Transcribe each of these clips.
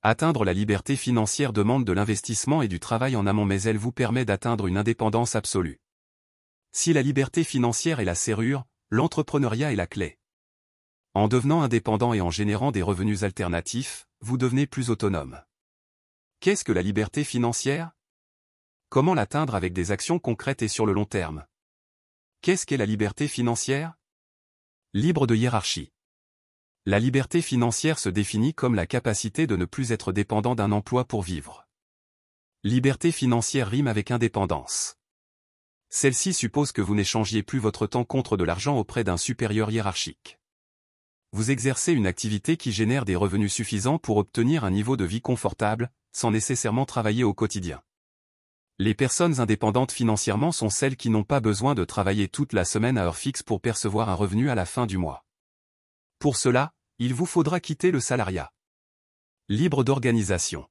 Atteindre la liberté financière demande de l'investissement et du travail en amont, mais elle vous permet d'atteindre une indépendance absolue. Si la liberté financière est la serrure, l'entrepreneuriat est la clé. En devenant indépendant et en générant des revenus alternatifs, vous devenez plus autonome. Qu'est-ce que la liberté financière? Comment l'atteindre avec des actions concrètes et sur le long terme? Qu'est-ce qu'est la liberté financière? Libre de hiérarchie. La liberté financière se définit comme la capacité de ne plus être dépendant d'un emploi pour vivre. Liberté financière rime avec indépendance. Celle-ci suppose que vous n'échangiez plus votre temps contre de l'argent auprès d'un supérieur hiérarchique. Vous exercez une activité qui génère des revenus suffisants pour obtenir un niveau de vie confortable, sans nécessairement travailler au quotidien. Les personnes indépendantes financièrement sont celles qui n'ont pas besoin de travailler toute la semaine à heure fixe pour percevoir un revenu à la fin du mois. Pour cela, il vous faudra quitter le salariat. Libre d'organisation.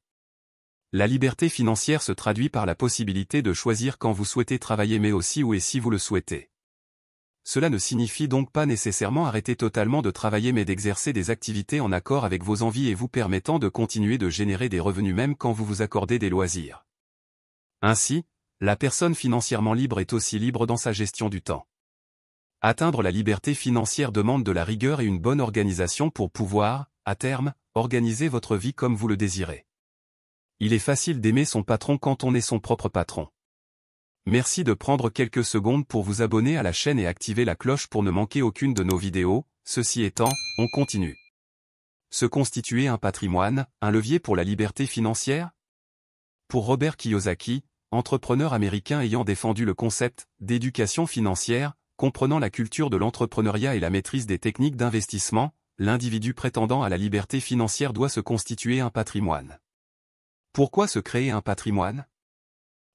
La liberté financière se traduit par la possibilité de choisir quand vous souhaitez travailler, mais aussi où et si vous le souhaitez. Cela ne signifie donc pas nécessairement arrêter totalement de travailler, mais d'exercer des activités en accord avec vos envies et vous permettant de continuer de générer des revenus même quand vous vous accordez des loisirs. Ainsi, la personne financièrement libre est aussi libre dans sa gestion du temps. Atteindre la liberté financière demande de la rigueur et une bonne organisation pour pouvoir, à terme, organiser votre vie comme vous le désirez. Il est facile d'aimer son patron quand on est son propre patron. Merci de prendre quelques secondes pour vous abonner à la chaîne et activer la cloche pour ne manquer aucune de nos vidéos. Ceci étant, on continue. Se constituer un patrimoine, un levier pour la liberté financière? Pour Robert Kiyosaki, entrepreneur américain ayant défendu le concept d'éducation financière, comprenant la culture de l'entrepreneuriat et la maîtrise des techniques d'investissement, l'individu prétendant à la liberté financière doit se constituer un patrimoine. Pourquoi se créer un patrimoine?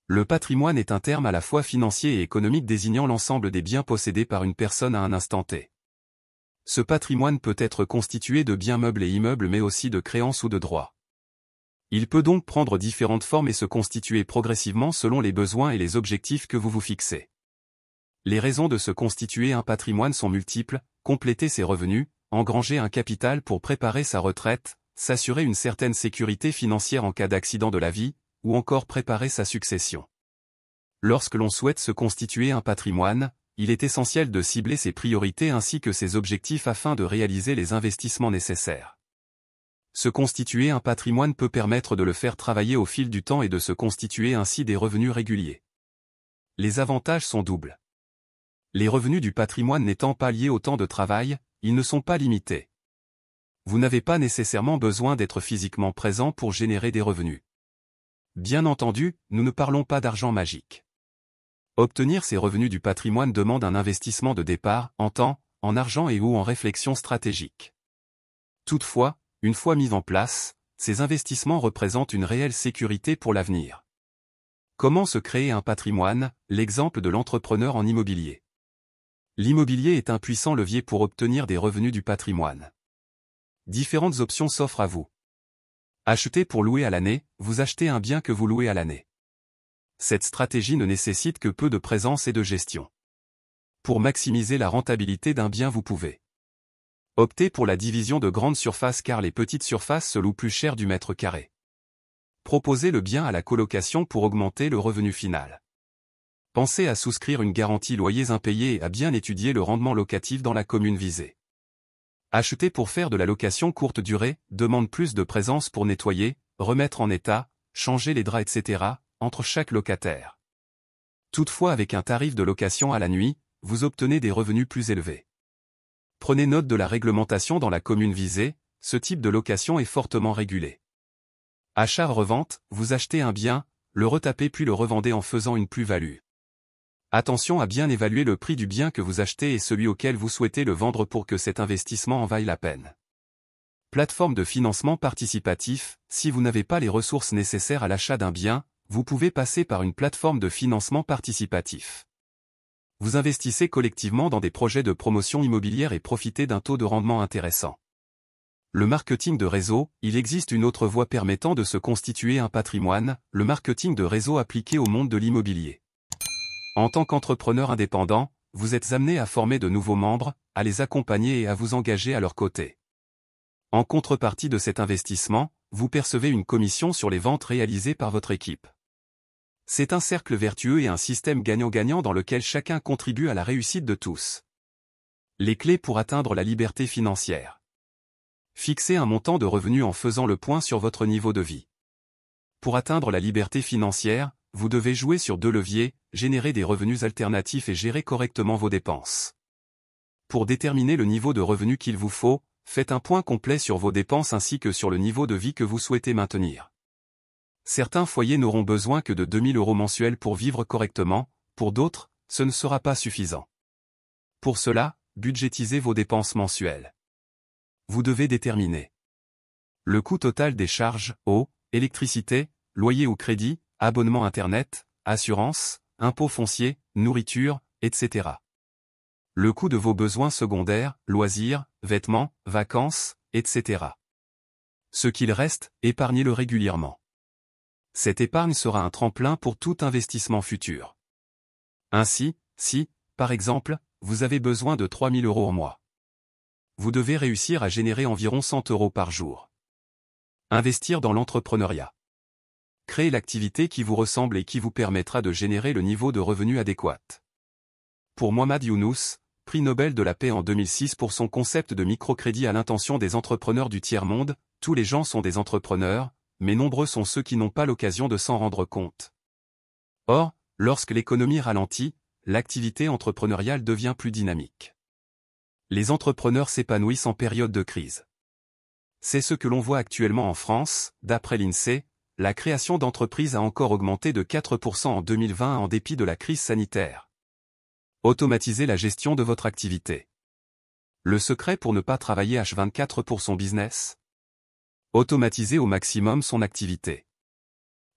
Le patrimoine est un terme à la fois financier et économique désignant l'ensemble des biens possédés par une personne à un instant T. Ce patrimoine peut être constitué de biens meubles et immeubles, mais aussi de créances ou de droits. Il peut donc prendre différentes formes et se constituer progressivement selon les besoins et les objectifs que vous vous fixez. Les raisons de se constituer un patrimoine sont multiples: compléter ses revenus, engranger un capital pour préparer sa retraite, s'assurer une certaine sécurité financière en cas d'accident de la vie, ou encore préparer sa succession. Lorsque l'on souhaite se constituer un patrimoine, il est essentiel de cibler ses priorités ainsi que ses objectifs afin de réaliser les investissements nécessaires. Se constituer un patrimoine peut permettre de le faire travailler au fil du temps et de se constituer ainsi des revenus réguliers. Les avantages sont doubles. Les revenus du patrimoine n'étant pas liés au temps de travail, ils ne sont pas limités. Vous n'avez pas nécessairement besoin d'être physiquement présent pour générer des revenus. Bien entendu, nous ne parlons pas d'argent magique. Obtenir ces revenus du patrimoine demande un investissement de départ, en temps, en argent et ou en réflexion stratégique. Toutefois, une fois mis en place, ces investissements représentent une réelle sécurité pour l'avenir. Comment se créer un patrimoine? L'exemple de l'entrepreneur en immobilier. L'immobilier est un puissant levier pour obtenir des revenus du patrimoine. Différentes options s'offrent à vous. Acheter pour louer à l'année, vous achetez un bien que vous louez à l'année. Cette stratégie ne nécessite que peu de présence et de gestion. Pour maximiser la rentabilité d'un bien, vous pouvez opter pour la division de grandes surfaces car les petites surfaces se louent plus cher du mètre carré. Proposer le bien à la colocation pour augmenter le revenu final. Pensez à souscrire une garantie loyers impayés et à bien étudier le rendement locatif dans la commune visée. Acheter pour faire de la location courte durée demande plus de présence pour nettoyer, remettre en état, changer les draps, etc. entre chaque locataire. Toutefois, avec un tarif de location à la nuit, vous obtenez des revenus plus élevés. Prenez note de la réglementation dans la commune visée, ce type de location est fortement régulé. Achat-revente, vous achetez un bien, le retapez puis le revendez en faisant une plus-value. Attention à bien évaluer le prix du bien que vous achetez et celui auquel vous souhaitez le vendre pour que cet investissement en vaille la peine. Plateforme de financement participatif, si vous n'avez pas les ressources nécessaires à l'achat d'un bien, vous pouvez passer par une plateforme de financement participatif. Vous investissez collectivement dans des projets de promotion immobilière et profitez d'un taux de rendement intéressant. Le marketing de réseau, il existe une autre voie permettant de se constituer un patrimoine, le marketing de réseau appliqué au monde de l'immobilier. En tant qu'entrepreneur indépendant, vous êtes amené à former de nouveaux membres, à les accompagner et à vous engager à leur côté. En contrepartie de cet investissement, vous percevez une commission sur les ventes réalisées par votre équipe. C'est un cercle vertueux et un système gagnant-gagnant dans lequel chacun contribue à la réussite de tous. Les clés pour atteindre la liberté financière. Fixez un montant de revenus en faisant le point sur votre niveau de vie. Pour atteindre la liberté financière, vous devez jouer sur deux leviers, générer des revenus alternatifs et gérer correctement vos dépenses. Pour déterminer le niveau de revenu qu'il vous faut, faites un point complet sur vos dépenses ainsi que sur le niveau de vie que vous souhaitez maintenir. Certains foyers n'auront besoin que de 2 000 € mensuels pour vivre correctement, pour d'autres, ce ne sera pas suffisant. Pour cela, budgétisez vos dépenses mensuelles. Vous devez déterminer le coût total des charges, eau, électricité, loyer ou crédit, abonnement Internet, assurance, impôts fonciers, nourriture, etc. Le coût de vos besoins secondaires, loisirs, vêtements, vacances, etc. Ce qu'il reste, épargnez-le régulièrement. Cette épargne sera un tremplin pour tout investissement futur. Ainsi, si, par exemple, vous avez besoin de 3 000 € au mois, vous devez réussir à générer environ 100 € par jour. Investir dans l'entrepreneuriat. Créez l'activité qui vous ressemble et qui vous permettra de générer le niveau de revenu adéquat. Pour Muhammad Younous, prix Nobel de la paix en 2006 pour son concept de microcrédit à l'intention des entrepreneurs du tiers-monde, tous les gens sont des entrepreneurs, mais nombreux sont ceux qui n'ont pas l'occasion de s'en rendre compte. Or, lorsque l'économie ralentit, l'activité entrepreneuriale devient plus dynamique. Les entrepreneurs s'épanouissent en période de crise. C'est ce que l'on voit actuellement en France, d'après l'INSEE, la création d'entreprises a encore augmenté de 4% en 2020 en dépit de la crise sanitaire. Automatisez la gestion de votre activité. Le secret pour ne pas travailler H24 pour son business? Automatiser au maximum son activité.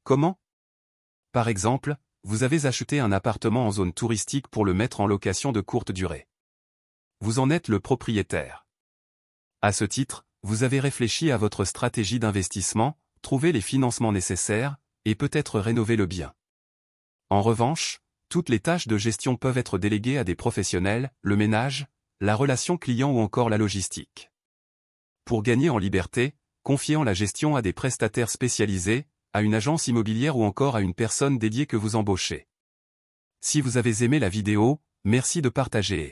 Comment? Par exemple, vous avez acheté un appartement en zone touristique pour le mettre en location de courte durée. Vous en êtes le propriétaire. À ce titre, vous avez réfléchi à votre stratégie d'investissement, trouvé les financements nécessaires, et peut-être rénover le bien. En revanche, toutes les tâches de gestion peuvent être déléguées à des professionnels, le ménage, la relation client ou encore la logistique. Pour gagner en liberté, confiez la gestion à des prestataires spécialisés, à une agence immobilière ou encore à une personne dédiée que vous embauchez. Si vous avez aimé la vidéo, merci de partager.